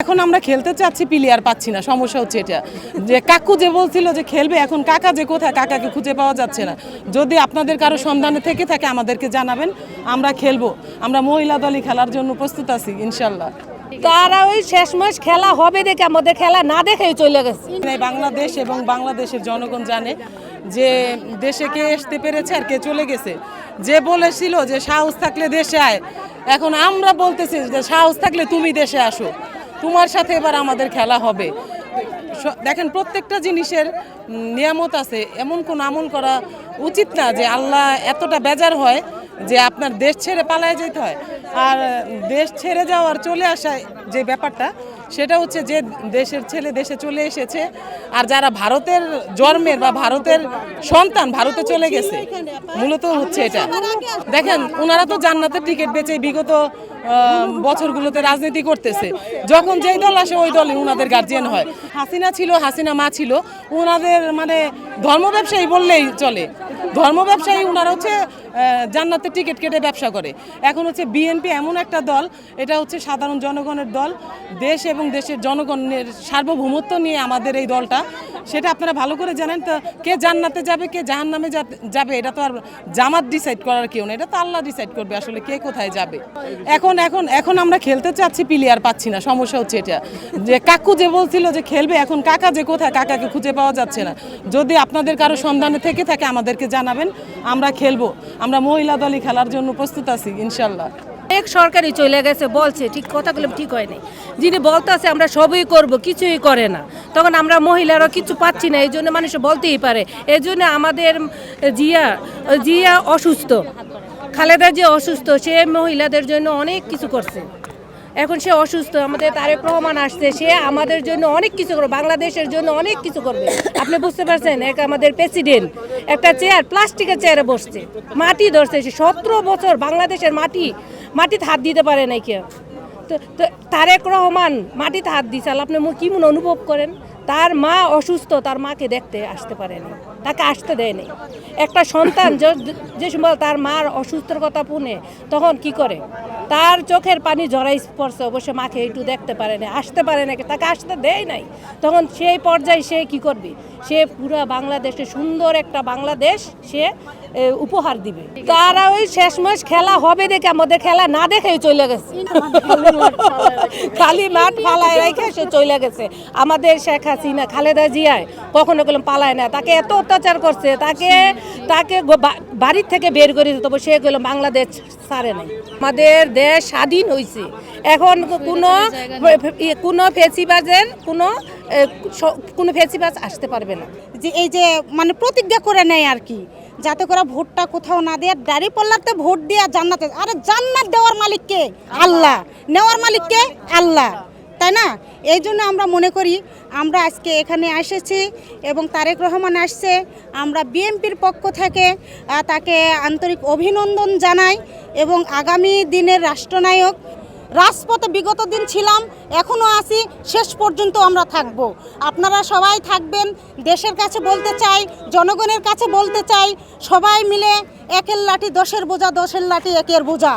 এখন আমরা খেলতে চাচ্ছি প্লেয়ার পাচ্ছি না, সমস্যা হচ্ছে এটা যে কাকু যে বলছিল যে খেলবে, এখন কাকা যে কোথায়, কাকাকে খুঁজে পাওয়া যাচ্ছে না। যদি আপনাদের কারো সন্ধানে থেকে থাকে আমাদেরকে জানাবেন, আমরা খেলবো। আমরা মহিলা দলই খেলার জন্য প্রস্তুত আছি ইনশাল্লাহ। তারা ওই শেষমেশ খেলা হবে দেখে আমাদের খেলা না দেখেই চলে গেছে। বাংলাদেশ এবং বাংলাদেশের জনগণ জানে যে দেশে কে আসতে পেরেছে আর কে চলে গেছে। যে বলেছিল যে সাহস থাকলে দেশে আয়, এখন আমরা বলতেছি যে সাহস থাকলে তুমি দেশে আসো, তোমার সাথে এবার আমাদের খেলা হবে। দেখেন, প্রত্যেকটা জিনিসের নিয়ামত আছে, এমন কোন আমল করা উচিত না যে আল্লাহ এতটা বেজার হয় যে আপনার দেশ ছেড়ে পালায় যেতে হয়। আর দেশ ছেড়ে যাওয়ার চলে আসা যে ব্যাপারটা, সেটা হচ্ছে যে দেশের ছেলে দেশে চলে এসেছে, আর যারা ভারতের জন্মের বা ভারতের সন্তান ভারতে চলে গেছে, মূলত হচ্ছে এটা। দেখেন, ওনারা তো জান্নাতের টিকিট বেচে বিগত বছরগুলোতে রাজনীতি করতেছে। যখন যেই দল আসে ওই দলই ওনাদের গার্জিয়ান হয়। হাসিনা ছিল, হাসিনা মা ছিল, ওনাদের মানে ধর্ম ব্যবসায়ী বললেই চলে। ধর্ম ব্যবসায়ী ওনারা হচ্ছে জান্নাতের টিকিট কেটে ব্যবসা করে। এখন হচ্ছে বিএনপি এমন একটা দল, এটা হচ্ছে সাধারণ জনগণের দল। দেশ এবং দেশের জনগণের সার্বভৌমত্ব নিয়ে আমাদের এই দলটা, সেটা আপনারা ভালো করে জানেন। তো কে জান্নাতে যাবে কে জাহান্নামে যাবে, এটা তো আর জামাত ডিসাইড করার কেউ না, এটা তো আল্লাহ ডিসাইড করবে আসলে কে কোথায় যাবে। এখন এখন এখন আমরা খেলতে চাচ্ছি প্লেয়ার পাচ্ছি না, সমস্যা হচ্ছে এটা যে কাকু যে বলছিল যে খেলবে, এখন কাকা যে কোথায়, কাকাকে খুঁজে পাওয়া যাচ্ছে না। যদি আপনাদের কারো সন্ধানে থেকে থাকে আমাদেরকে জানাবেন, আমরা খেলবো। আমরা মহিলা দলই খেলার জন্য প্রস্তুত আছি ইনশাল্লাহ। এক সরকারি চলে গেছে, বলছে ঠিক কথাগুলো ঠিক হয়নি। যিনি বলতেছে আমরা সবই করব, কিছুই করে না, তখন আমরা মহিলারা কিছু পাচ্ছি না। এই জন্য মানুষ বলতেই পারে। এই জন্য আমাদের জিয়া অসুস্থ, খালেদা জিয়া অসুস্থ, সে মহিলাদের জন্য অনেক কিছু করছে। এখন সে অসুস্থ, আমাদের তারেক রহমান আসছে, সে আমাদের জন্য অনেক কিছু করবে, বাংলাদেশের জন্য অনেক কিছু করবে। আপনি বুঝতে পারছেন, এক আমাদের প্রেসিডেন্ট একটা চেয়ার, প্লাস্টিকের চেয়ারে বসছে, মাটি ধরছে। সে 17 বছর বাংলাদেশের মাটিতে হাত দিতে পারে নাই কেউ। তো তারেক রহমান মাটিতে হাত দিয়েছে, আপনি কি মনে অনুভব করেন? তার মা অসুস্থ, তার মাকে দেখতে আসতে পারেনি, তাকে আসতে দেয়নি। একটা সন্তান যে সময় তার মার অসুস্থর কথা শুনে, তখন কি করে? তার চোখের পানি জড়াই পড়ছে, অবশ্য মাকে একটু দেখতে পারে না, আসতে পারে না, তাকে আসতে দেয় নাই। তখন সেই পর্যায়ে সে কি করবে? সে পুরো বাংলাদেশে সুন্দর একটা বাংলাদেশ সে উপহার দিবে। তারা ওই শেষমেশ খেলা হবে দেখে আমাদের খেলা না দেখেই চলে গেছে। খালি মাঠ পালায় রেখে সে চলে গেছে। আমাদের শেখ হাসিনা, খালেদা জিয়ায় কখনো গেলাম পালায় না, তাকে এত অত্যাচার করছে, তাকে বাড়ির থেকে বের করে দিত, তবে সে গেলাম বাংলাদেশ ছাড়ে নাই। আমাদের দেশ স্বাধীন হয়েছে, এখন কোনো ফেসিবাজের কোনো ফেসিবাজ আসতে পারবে না। যে এই যে মানে প্রতিজ্ঞা করে নেয় আর কি, যাতে করে ভোটটা কোথাও না দেয়, দাঁড়িয়ে পড়লাতে ভোট দিয়ে জান্নাতে। আরে জান্নাত দেওয়ার মালিককে আল্লাহ, নেওয়ার মালিককে আল্লাহ, তাই না? এই জন্য আমরা মনে করি আমরা আজকে এখানে এসেছি এবং তারেক রহমান আসছে, আমরা বিএনপির পক্ষ থেকে তাকে আন্তরিক অভিনন্দন জানাই এবং আগামী দিনের রাষ্ট্রনায়ক। রাজপথে বিগত দিন ছিলাম, এখনও আছি, শেষ পর্যন্ত আমরা থাকব। আপনারা সবাই থাকবেন। দেশের কাছে বলতে চাই, জনগণের কাছে বলতে চাই, সবাই মিলে একের লাঠি দশের বোঝা, দশের লাঠি একের বোঝা।